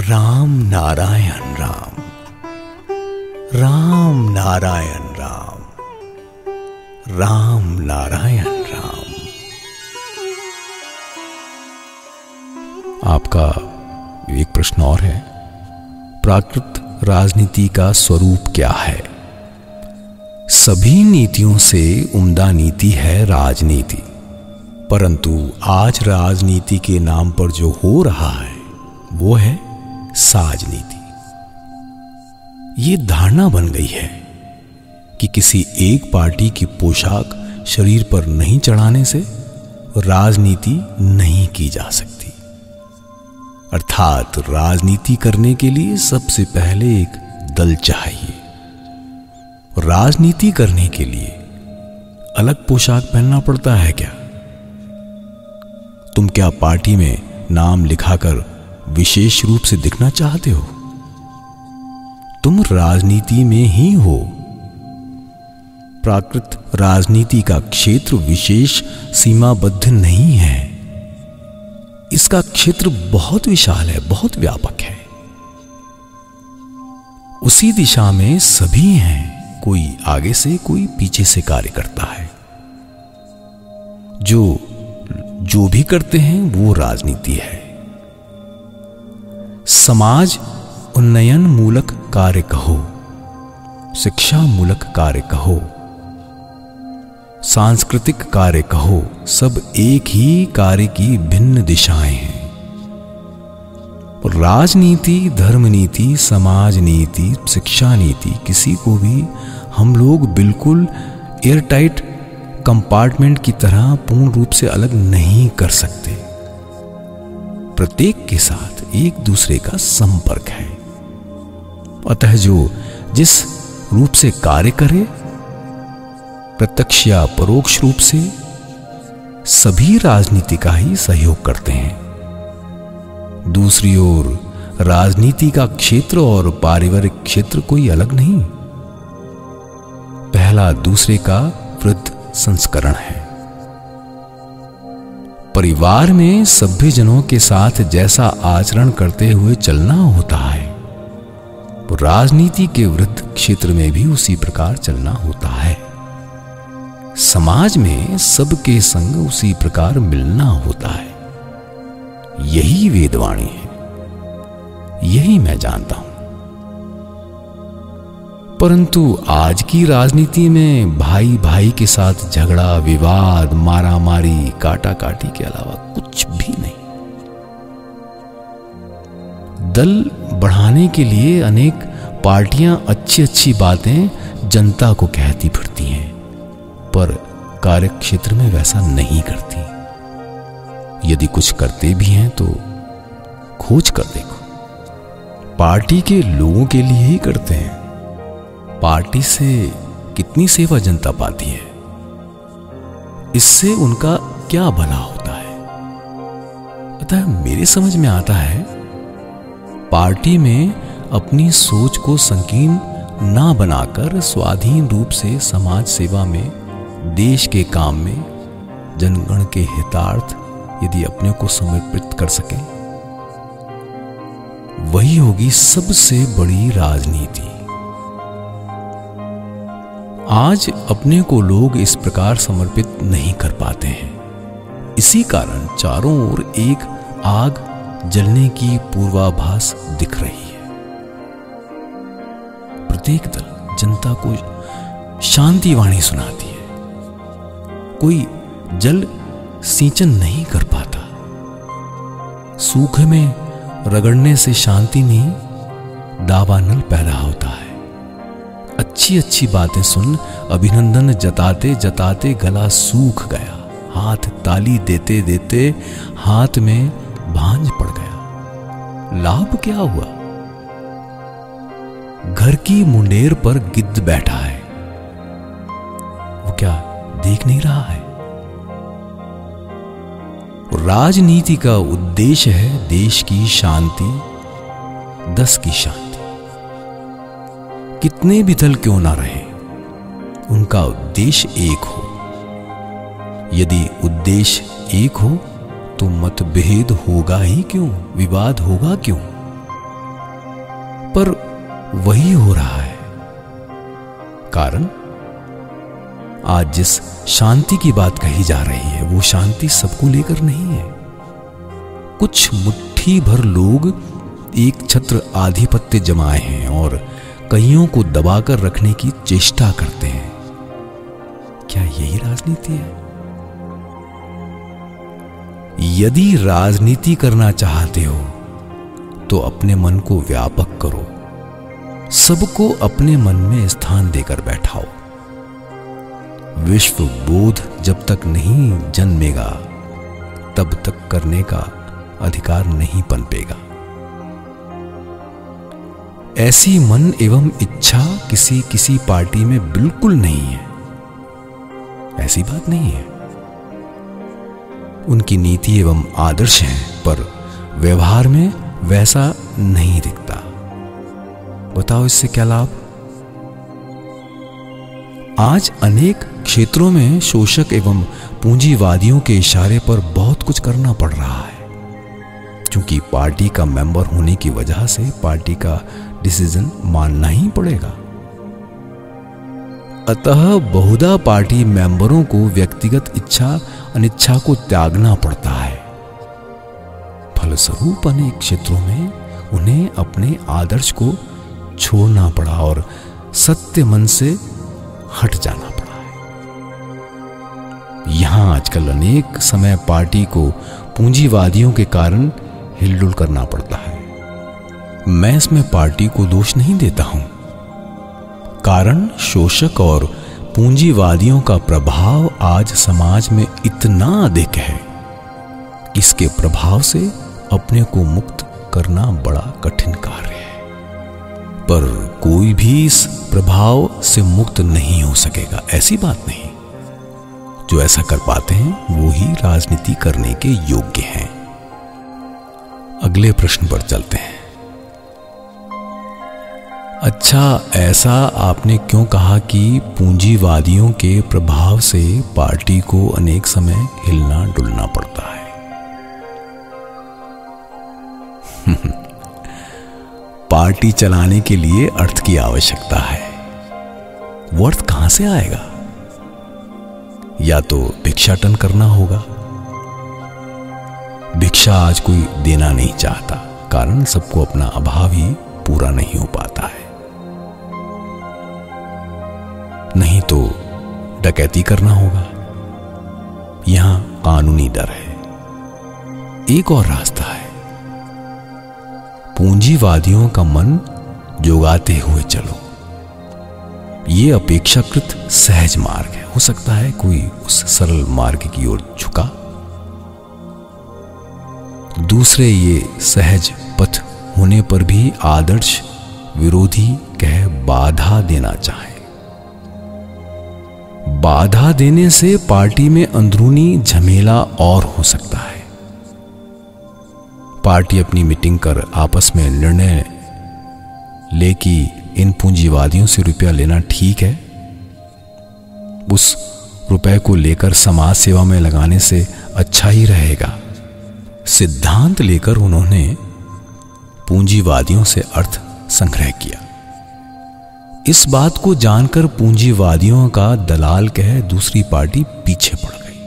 राम नारायण राम, राम नारायण राम, राम नारायण राम। आपका एक प्रश्न और है, प्राकृत राजनीति का स्वरूप क्या है? सभी नीतियों से उम्दा नीति है राजनीति, परंतु आज राजनीति के नाम पर जो हो रहा है वो है साजनीति। ये धारणा बन गई है कि किसी एक पार्टी की पोशाक शरीर पर नहीं चढ़ाने से राजनीति नहीं की जा सकती। अर्थात राजनीति करने के लिए सबसे पहले एक दल चाहिए। राजनीति करने के लिए अलग पोशाक पहनना पड़ता है क्या? तुम क्या पार्टी में नाम लिखाकर विशेष रूप से दिखना चाहते हो? तुम राजनीति में ही हो। प्राकृत राजनीति का क्षेत्र विशेष सीमाबद्ध नहीं है। इसका क्षेत्र बहुत विशाल है, बहुत व्यापक है। उसी दिशा में सभी हैं, कोई आगे से कोई पीछे से कार्य करता है। जो भी करते हैं वो राजनीति है। समाज उन्नयन मूलक कार्य कहो, शिक्षा मूलक कार्य कहो, सांस्कृतिक कार्य कहो, सब एक ही कार्य की भिन्न दिशाएं हैं। राजनीति, धर्म नीति, समाज नीति, शिक्षा नीति, किसी को भी हम लोग बिल्कुल एयरटाइट कंपार्टमेंट की तरह पूर्ण रूप से अलग नहीं कर सकते। प्रत्येक के साथ एक दूसरे का संपर्क है। अतः जो जिस रूप से कार्य करे, प्रत्यक्ष या परोक्ष रूप से, सभी राजनीति का ही सहयोग करते हैं। दूसरी ओर राजनीति का क्षेत्र और पारिवारिक क्षेत्र कोई अलग नहीं, पहला दूसरे का वृद्ध संस्करण है। परिवार में सभ्य जनों के साथ जैसा आचरण करते हुए चलना होता है, राजनीति के वृत्त क्षेत्र में भी उसी प्रकार चलना होता है। समाज में सबके संग उसी प्रकार मिलना होता है। यही वेदवाणी है, यही मैं जानता हूं। परंतु आज की राजनीति में भाई भाई के साथ झगड़ा, विवाद, मारामारी, काटाकाटी के अलावा कुछ भी नहीं। दल बढ़ाने के लिए अनेक पार्टियां अच्छी अच्छी बातें जनता को कहती फिरती हैं, पर कार्य क्षेत्र में वैसा नहीं करती। यदि कुछ करते भी हैं तो खोज कर देखो, पार्टी के लोगों के लिए ही करते हैं। पार्टी से कितनी सेवा जनता पाती है, इससे उनका क्या भला होता है? अतः मेरे समझ में आता है, पार्टी में अपनी सोच को संकीर्ण ना बनाकर स्वाधीन रूप से समाज सेवा में, देश के काम में, जनगण के हितार्थ यदि अपने को समर्पित कर सके, वही होगी सबसे बड़ी राजनीति। आज अपने को लोग इस प्रकार समर्पित नहीं कर पाते हैं। इसी कारण चारों ओर एक आग जलने की पूर्वाभास दिख रही है। प्रत्येक दल जनता को शांति वाणी सुनाती है। कोई जल सिंचन नहीं कर पाता। सूखे में रगड़ने से शांति नहीं, दावानल पैदा होता है। अच्छी अच्छी बातें सुन अभिनंदन जताते जताते गला सूख गया। हाथ ताली देते देते हाथ में भांज पड़ गया। लाभ क्या हुआ? घर की मुंडेर पर गिद्ध बैठा है, वो क्या देख नहीं रहा है? राजनीति का उद्देश्य है देश की शांति, दस की शांति। कितने भी दल क्यों ना रहे, उनका उद्देश्य एक हो। यदि उद्देश्य एक हो तो मतभेद होगा ही क्यों, विवाद होगा क्यों? पर वही हो रहा है। कारण आज जिस शांति की बात कही जा रही है वो शांति सबको लेकर नहीं है। कुछ मुट्ठी भर लोग एक छत्र आधिपत्य जमाए हैं और कईयों को दबाकर रखने की चेष्टा करते हैं। क्या यही राजनीति है? यदि राजनीति करना चाहते हो तो अपने मन को व्यापक करो, सबको अपने मन में स्थान देकर बैठाओ। विश्व बोध जब तक नहीं जन्मेगा तब तक करने का अधिकार नहीं पनपेगा। ऐसी मन एवं इच्छा किसी किसी पार्टी में बिल्कुल नहीं है। ऐसी बात नहीं है। उनकी नीति एवं आदर्श हैं, पर व्यवहार में वैसा नहीं दिखता। बताओ इससे क्या लाभ? आज अनेक क्षेत्रों में शोषक एवं पूंजीवादियों के इशारे पर बहुत कुछ करना पड़ रहा है, क्योंकि पार्टी का मेंबर होने की वजह से पार्टी का डिसीजन मानना ही पड़ेगा। अतः बहुधा पार्टी मेंबरों को व्यक्तिगत इच्छा अनिच्छा को त्यागना पड़ता है। फलस्वरूप अनेक क्षेत्रों में उन्हें अपने आदर्श को छोड़ना पड़ा और सत्य मन से हट जाना पड़ा है। यहां आजकल अनेक समय पार्टी को पूंजीवादियों के कारण हिलडुल करना पड़ता है। मैं इसमें पार्टी को दोष नहीं देता हूं। कारण शोषक और पूंजीवादियों का प्रभाव आज समाज में इतना अधिक है, इसके प्रभाव से अपने को मुक्त करना बड़ा कठिन कार्य है। पर कोई भी इस प्रभाव से मुक्त नहीं हो सकेगा, ऐसी बात नहीं। जो ऐसा कर पाते हैं वो ही राजनीति करने के योग्य हैं। अगले प्रश्न पर चलते हैं। अच्छा, ऐसा आपने क्यों कहा कि पूंजीवादियों के प्रभाव से पार्टी को अनेक समय हिलना डुलना पड़ता है? पार्टी चलाने के लिए अर्थ की आवश्यकता है। वो अर्थ कहां से आएगा? या तो भिक्षाटन करना होगा। भिक्षा आज कोई देना नहीं चाहता, कारण सबको अपना अभाव ही पूरा नहीं हो पाता है। नहीं तो डकैती करना होगा। यहां कानूनी डर है। एक और रास्ता है, पूंजीवादियों का मन जोगाते हुए चलो। यह अपेक्षाकृत सहज मार्ग है। हो सकता है कोई उस सरल मार्ग की ओर झुका, दूसरे ये सहज पथ होने पर भी आदर्श विरोधी कह बाधा देना चाहे। बाधा देने से पार्टी में अंदरूनी झमेला और हो सकता है। पार्टी अपनी मीटिंग कर आपस में निर्णय ले कि इन पूंजीवादियों से रुपया लेना ठीक है। उस रुपए को लेकर समाज सेवा में लगाने से अच्छा ही रहेगा। सिद्धांत लेकर उन्होंने पूंजीवादियों से अर्थ संग्रह किया। इस बात को जानकर पूंजीवादियों का दलाल कह दूसरी पार्टी पीछे पड़ गई।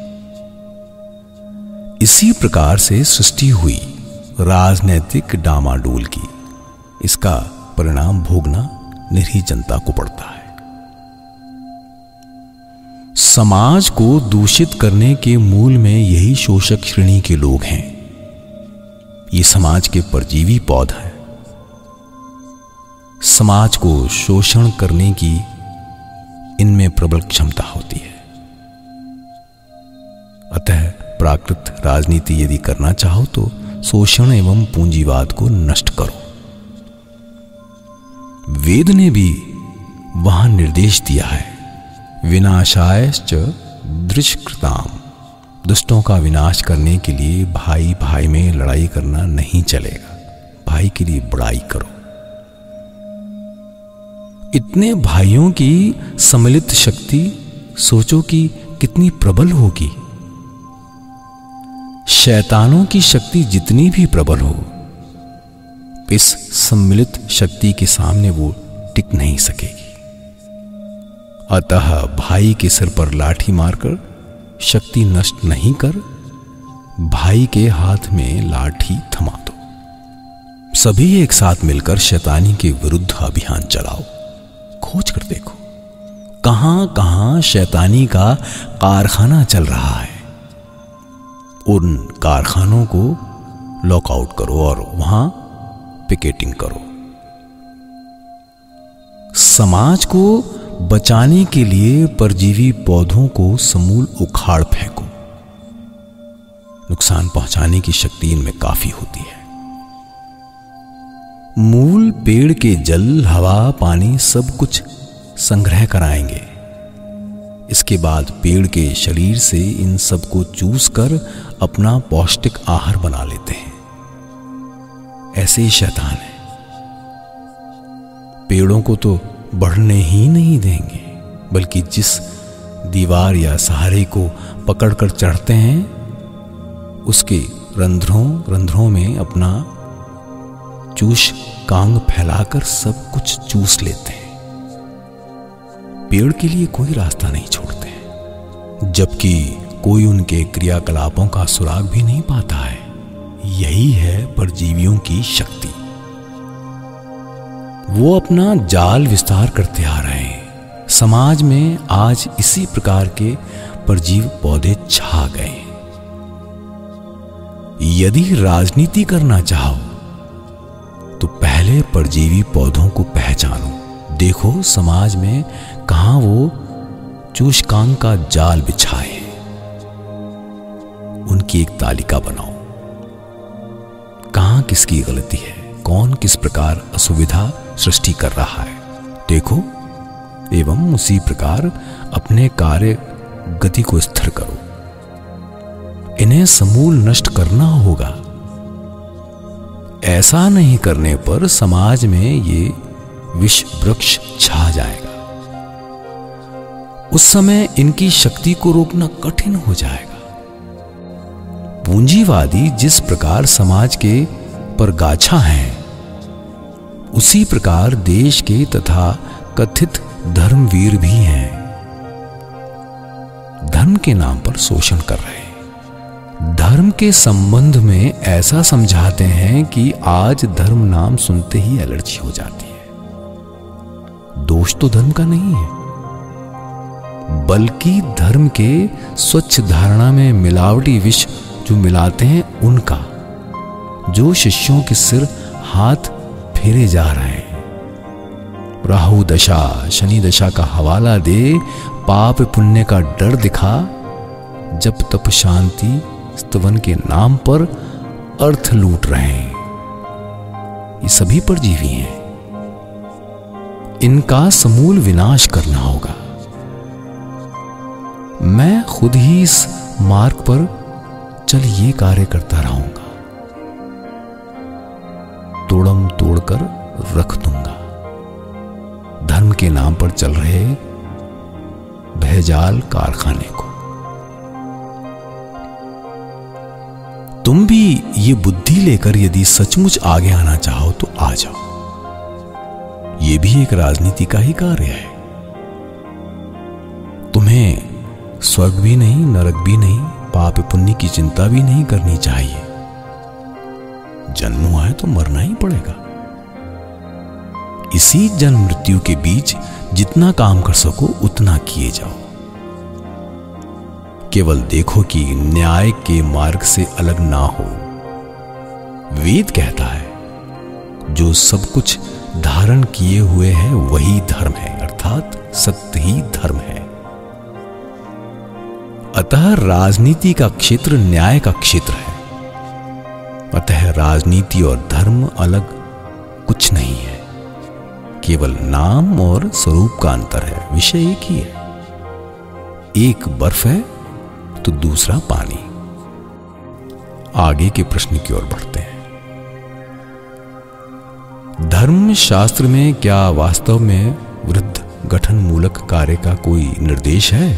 इसी प्रकार से सृष्टि हुई राजनैतिक डामाडोल की। इसका परिणाम भोगना निरीह जनता को पड़ता है। समाज को दूषित करने के मूल में यही शोषक श्रेणी के लोग हैं। ये समाज के परजीवी पौध हैं। समाज को शोषण करने की इनमें प्रबल क्षमता होती है। अतः प्राकृत राजनीति यदि करना चाहो तो शोषण एवं पूंजीवाद को नष्ट करो। वेद ने भी वहां निर्देश दिया है, विनाशायश्च दृशकृताम। दुष्टों का विनाश करने के लिए भाई भाई में लड़ाई करना नहीं चलेगा, भाई के लिए बड़ाई करो। इतने भाइयों की सम्मिलित शक्ति सोचो कि कितनी प्रबल होगी। शैतानों की शक्ति जितनी भी प्रबल हो, इस सम्मिलित शक्ति के सामने वो टिक नहीं सकेगी। अतः भाई के सिर पर लाठी मारकर शक्ति नष्ट नहीं कर, भाई के हाथ में लाठी थमा दो। सभी एक साथ मिलकर शैतानी के विरुद्ध अभियान चलाओ। खोज कर देखो कहां कहां शैतानी का कारखाना चल रहा है। उन कारखानों को लॉकआउट करो और वहां पिकेटिंग करो। समाज को बचाने के लिए परजीवी पौधों को समूल उखाड़ फेंको। नुकसान पहुंचाने की शक्ति इनमें काफी होती है। मूल पेड़ के जल, हवा, पानी सब कुछ संग्रह कराएंगे। इसके बाद पेड़ के शरीर से इन सब को चूस कर अपना पौष्टिक आहार बना लेते हैं। ऐसे ही शैतान है। पेड़ों को तो बढ़ने ही नहीं देंगे, बल्कि जिस दीवार या सहारे को पकड़कर चढ़ते हैं उसके रंध्रों में अपना चूष कांग फैलाकर सब कुछ चूस लेते हैं। पेड़ के लिए कोई रास्ता नहीं छोड़ते हैं, जबकि कोई उनके क्रियाकलापों का सुराग भी नहीं पाता है। यही है परजीवियों की शक्ति। वो अपना जाल विस्तार करते आ रहे हैं। समाज में आज इसी प्रकार के परजीव पौधे छा गए। यदि राजनीति करना चाहो तो पहले परजीवी पौधों को पहचानो। देखो समाज में कहां वो चूषकांग का जाल बिछाए। उनकी एक तालिका बनाओ। कहां किसकी गलती है, कौन किस प्रकार असुविधा सृष्टि कर रहा है, देखो एवं उसी प्रकार अपने कार्य गति को स्थिर करो। इन्हें समूल नष्ट करना होगा। ऐसा नहीं करने पर समाज में ये विष वृक्ष छा जाएगा। उस समय इनकी शक्ति को रोकना कठिन हो जाएगा। पूंजीवादी जिस प्रकार समाज के परगाछा हैं, उसी प्रकार देश के तथा कथित धर्मवीर भी हैं। धर्म के नाम पर शोषण कर रहे हैं। धर्म के संबंध में ऐसा समझाते हैं कि आज धर्म नाम सुनते ही एलर्जी हो जाती है। दोष तो धर्म का नहीं है, बल्कि धर्म के स्वच्छ धारणा में मिलावटी विष जो मिलाते हैं उनका, जो शिष्यों के सिर हाथ फेरे जा रहे हैं। राहु दशा, शनि दशा का हवाला दे, पाप पुण्य का डर दिखा, जप तप शांति स्तवन के नाम पर अर्थ लूट रहे हैं। ये सभी परजीवी हैं। इनका समूल विनाश करना होगा। मैं खुद ही इस मार्ग पर चल ये कार्य करता रहूंगा। तोड़म तोड़कर रख दूंगा धर्म के नाम पर चल रहे भयजाल कारखाने को। तुम भी ये बुद्धि लेकर यदि सचमुच आगे आना चाहो तो आ जाओ। ये भी एक राजनीति का ही कार्य है। तुम्हें स्वर्ग भी नहीं, नरक भी नहीं, पाप पुण्य की चिंता भी नहीं करनी चाहिए। जन्म हुआ है तो मरना ही पड़ेगा। इसी जन्म मृत्यु के बीच जितना काम कर सको उतना किए जाओ। केवल देखो कि न्याय के मार्ग से अलग ना हो। वेद कहता है जो सब कुछ धारण किए हुए है वही धर्म है, अर्थात सत्य ही धर्म है। अतः राजनीति का क्षेत्र न्याय का क्षेत्र है। अतः राजनीति और धर्म अलग कुछ नहीं है, केवल नाम और स्वरूप का अंतर है। विषय एक ही है। एक बर्फ है तो दूसरा पानी। आगे के प्रश्न की ओर बढ़ते हैं। धर्म शास्त्र में क्या वास्तव में वृद्ध गठन मूलक कार्य का कोई निर्देश है?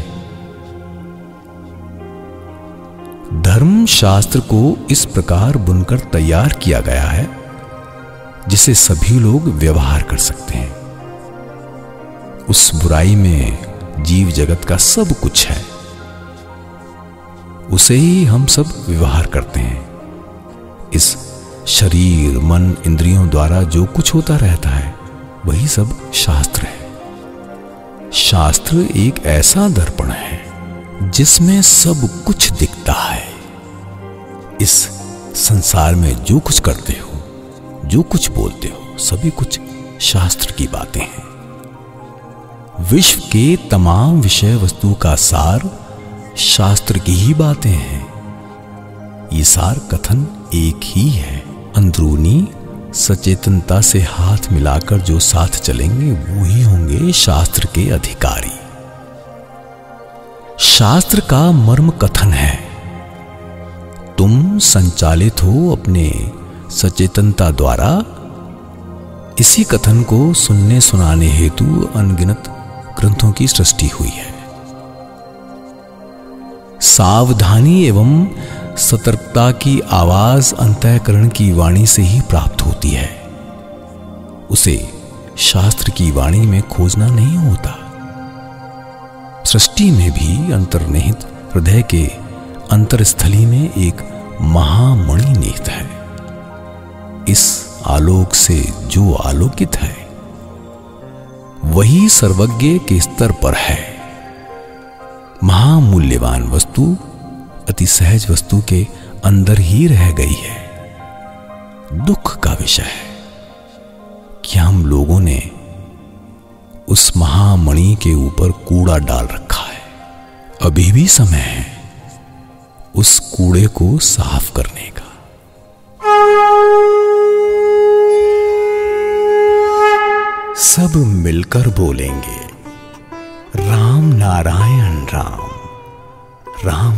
धर्म शास्त्र को इस प्रकार बुनकर तैयार किया गया है जिसे सभी लोग व्यवहार कर सकते हैं। उस बुराई में जीव जगत का सब कुछ है, उसे ही हम सब व्यवहार करते हैं। इस शरीर मन इंद्रियों द्वारा जो कुछ होता रहता है वही सब शास्त्र है। शास्त्र एक ऐसा दर्पण है जिसमें सब कुछ दिखता है। इस संसार में जो कुछ करते हो, जो कुछ बोलते हो, सभी कुछ शास्त्र की बातें हैं। विश्व के तमाम विषय वस्तु का सार शास्त्र की ही बातें हैं। ये सार कथन एक ही है। अंदरूनी सचेतनता से हाथ मिलाकर जो साथ चलेंगे वो ही होंगे शास्त्र के अधिकारी। शास्त्र का मर्म कथन है। तुम संचालित हो अपने सचेतनता द्वारा। इसी कथन को सुनने सुनाने हेतु अनगिनत ग्रंथों की सृष्टि हुई है। सावधानी एवं सतर्कता की आवाज अंतःकरण की वाणी से ही प्राप्त होती है। उसे शास्त्र की वाणी में खोजना नहीं होता। सृष्टि में भी अंतर्निहित हृदय के अंतरस्थली में एक महामणि निहित है। इस आलोक से जो आलोकित है वही सर्वज्ञ के स्तर पर है। महामूल्यवान वस्तु अति सहज वस्तु के अंदर ही रह गई है। दुख का विषय है कि हम लोगों ने उस महामणि के ऊपर कूड़ा डाल रखा है। अभी भी समय है उस कूड़े को साफ करने का। सब मिलकर बोलेंगे राम नारायण राम, राम